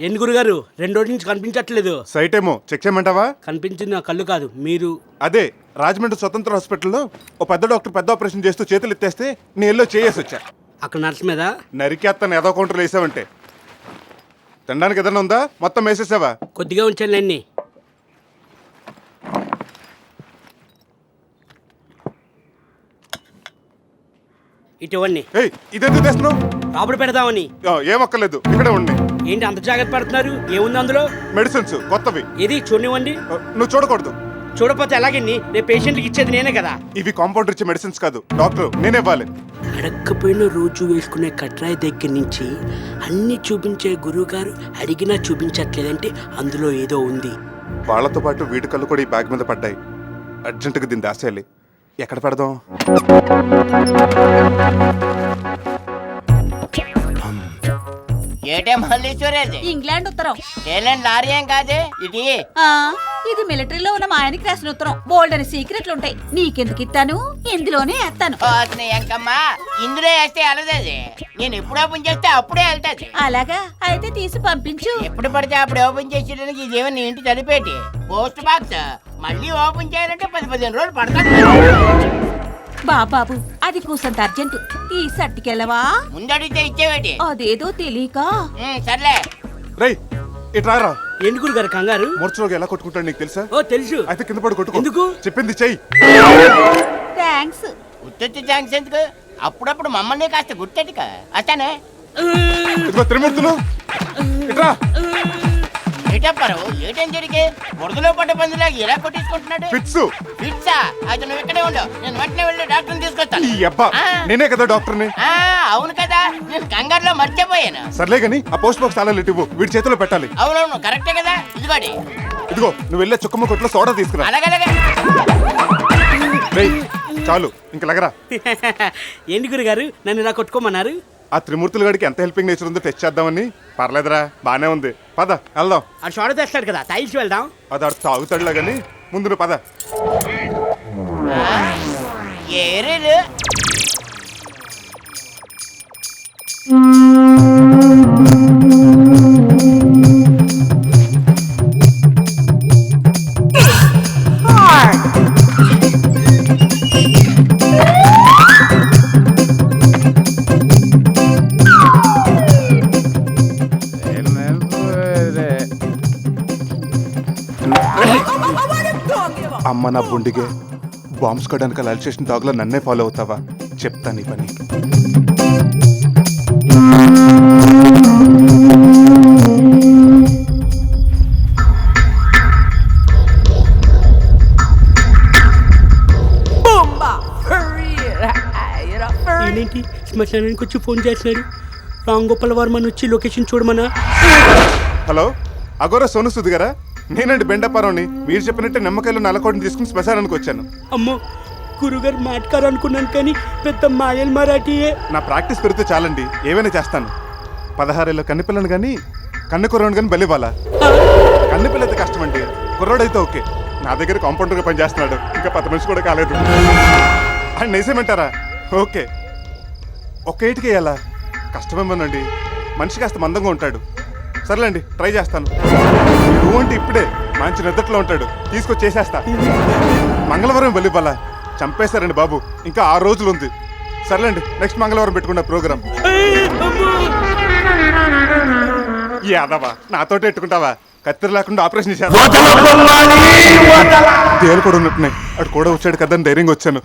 ఏంటి గురుగారు 2 రోజుల నుంచి కనిపించట్లేదు. సైట్ ఏమో చెక్ చేయమంటావా? కనిపించింది నా కళ్ళు కాదు మీరు. అదే రాజమండ్రి స్వతంత్ర హాస్పిటల్లో ఓ పెద్ద డాక్టర్ పెద్ద ఆపరేషన్ చేస్తూ చేతులు ఎత్తేస్తే నేను చేసి వచ్చా. అక్కడ నర్స్ మీద నరికేత్తను ఏదో కౌంటర్లు వేసావంటే. తినడానికి ఏదైనా ఉందా? మొత్తం వేసేసావా? కొద్దిగా ఉంచాను అన్ని. ఇటువన్నీ ఇదెందుకు తెస్తున్నావు? లోపల పెడదామని. ఏమక్కర్లేదు, ఇక్కడే ఉండి. ఏంటి అంత జాగ్రత్త పడుతున్నారు? ఏముంది అందులో? మెడిసిన్స్ కొత్తవి. ఏది చూడనివ్వండి. నువ్వు చూడకూడదు. చూడపోతే ఎలాగండి? రేపు పేషెంట్కి ఇచ్చేది నేనే కదా. ఇవి కాంపౌండర్ ఇచ్చే మెడిసిన్స్ కాదు, డాక్టర్ నేనే ఇవ్వాలి. అడగకపోయిన రోజు వేసుకునే కట్రాయి దగ్గర నుంచి అన్ని చూపించే గురువు గారు అడిగినా చూపించట్లేదంటే అందులో ఏదో ఉంది. వాళ్ళతో పాటు వీటి కళ్ళు కూడా ఈ బ్యాగ్ మీద పడ్డాయి. అర్జెంటుగా దీన్ని దాసేయాలి. ఎక్కడ పెడదాం? ఏటే మల్లీశ్వరేది? ఇంగ్లాండ్ ఉత్తరం. ఏలేండి లారీ ఏం కాదే ఇది. ఇది మిలిటరీలో ఉన్న మా ఆయనకి రాసిన ఉత్తరం. బోల్డ్ అని సీక్రెట్లు ఉంటాయి. నీకెందుకు ఇస్తాను? ఇందులోనే వేస్తాను. ఎంకమ్మా ఇందులో వేస్తే వెళ్ళదేది. నేను ఎప్పుడు ఓపెన్ చేస్తే అప్పుడే వెళ్తాది. అలాగా అయితే తీసి పంపించు. ఎప్పుడు పడితే అప్పుడు ఓపెన్ చేసేయడానికి ఇదేమో నీ ఇంటి తలిపేటి పోస్ట్ బాక్స్. మళ్ళీ ఓపెన్ చేయాలంటే 10-15 రోజులు పడతాడు. బాబాబు అది కూసంత అర్జెంటు. తీసి అట్టుకెళ్ళవా? ముందడిగితే ఇచ్చేవేటి? అదేదో తెలియక. సర్లే రేయ్ ఇట్రారా. ఎందుకు గురుగారు కంగారు? మూర్చలోకి ఎలా కొట్టుకుంటాడు నీకు తెలుసా? ఓ తెలుసు. అయితే కింద పడి కొట్టుకో. ఎందుకు? చెప్పింది చెయ్యి. థ్యాంక్స్. గుర్తొచ్చి థ్యాంక్స్ ఎందుకు? అప్పుడప్పుడు మమ్మల్ని కాస్త గుర్తెట్టుక అతనే. ఇదిగో త్రిమూర్తులు ఇట్రా. ఏటప్పారు ఏటేం జరిగే? బురదలో పడ్డ పందులాగా ఎలా కొట్టించుకుంటున్నాడు? ఫిట్స్. ఫిట్సా? అయితే నువ్వు ఇక్కడే ఉండు, నేను వెంటనే వెళ్ళి డాక్టర్ని తీసుకొస్తాను. ఈ అబ్బా నేనే కదా డాక్టర్ని. అవును కదా, నేను కంగారులో మర్చిపోయాను. సర్లే గాని ఆ పోస్ట్ బాక్స్ తాళాలు ఇవ్వు, వీడి చేతిలో పెట్టాలి. అవునవును కరెక్టే కదా. ఇదిగోడి. ఇదిగో నువ్వు వెళ్ళే చుక్కమ్మ కొట్లో సోడా తీసుకురా. అలాగలాగే. రేయ్ చాలు ఇంక లగరా. ఏంటి గురుగారు నన్ను ఇలా కొట్టుకోమన్నారు? ఆ త్రిమూర్తుల గడికి ఎంత హెల్పింగ్ నేచర్ ఉందో టెస్ట్ చేద్దామని. పర్లేదురా బానే ఉంది, పద వెళ్దాం. ఆ షోడ తెస్తాడు కదా, తాగిసి వెళ్దాం. అది అడు తాగుతాడులా గాని ముందు నువ్వు పద. ఏరేలు అమ్మ నా బుండిగే, బాంబ్స్ కొట్టడానికి అలా చేసిన డాగ్లో నన్నే ఫాలో అవుతావా? చెప్తా నీ పని. ఏంటి శ్మశానానికి వచ్చి ఫోన్ చేస్తున్నాడు? రామ్ గోపాల్ వర్మని వచ్చి లొకేషన్ చూడమన్నా. హలో అగోరా సోను సుద్ గారా? నేనండి బెండపారావుని. మీరు చెప్పినట్టే నిమ్మకాయలు నల్లకోటని తీసుకుని శ్మశానానికి వచ్చాను. అమ్మో గురుగారు మాట్కారు అనుకున్నాను కానీ పెద్ద మాయల్ మరాఠీయే. నా ప్రాక్టీస్ పెరిగితే చాలండి, ఏమైనా చేస్తాను. 16 ఏళ్ళ కన్నెపిల్లను కానీ కన్ను కుర్రాడు కానీ బలివ్వాలా? కన్నెపిల్ల అయితే కష్టం అండి, కుర్రాడైతే ఓకే. నా దగ్గర కాంపౌండర్గా పనిచేస్తున్నాడు, ఇంకా 10 మనిషి కూడా కాలేదు. ఆయన నేసేమంటారా? ఓకే ఒక్క ఏటికి వేయాలా? కష్టమేమోనండి, మనిషి కాస్త మందంగా ఉంటాడు. సర్లేండి ట్రై చేస్తాను. నువ్వు అంటే ఇప్పుడే మంచి నిద్రలో ఉంటాడు, తీసుకొచ్చేసేస్తా. మంగళవారం బలివ్వాలా? చంపేశారండి బాబు, ఇంకా 6 రోజులు ఉంది. సర్లేండి నెక్స్ట్ మంగళవారం పెట్టుకున్న ప్రోగ్రామ్. యాదవా నాతోటి పెట్టుకుంటావా? కత్తిరి లేకుండా ఆపరేషన్ చేశారు. దేవులు కూడా ఉన్నట్టున్నాయి. అటు కూడా వచ్చాడు కదా ధైర్యంగా వచ్చాను.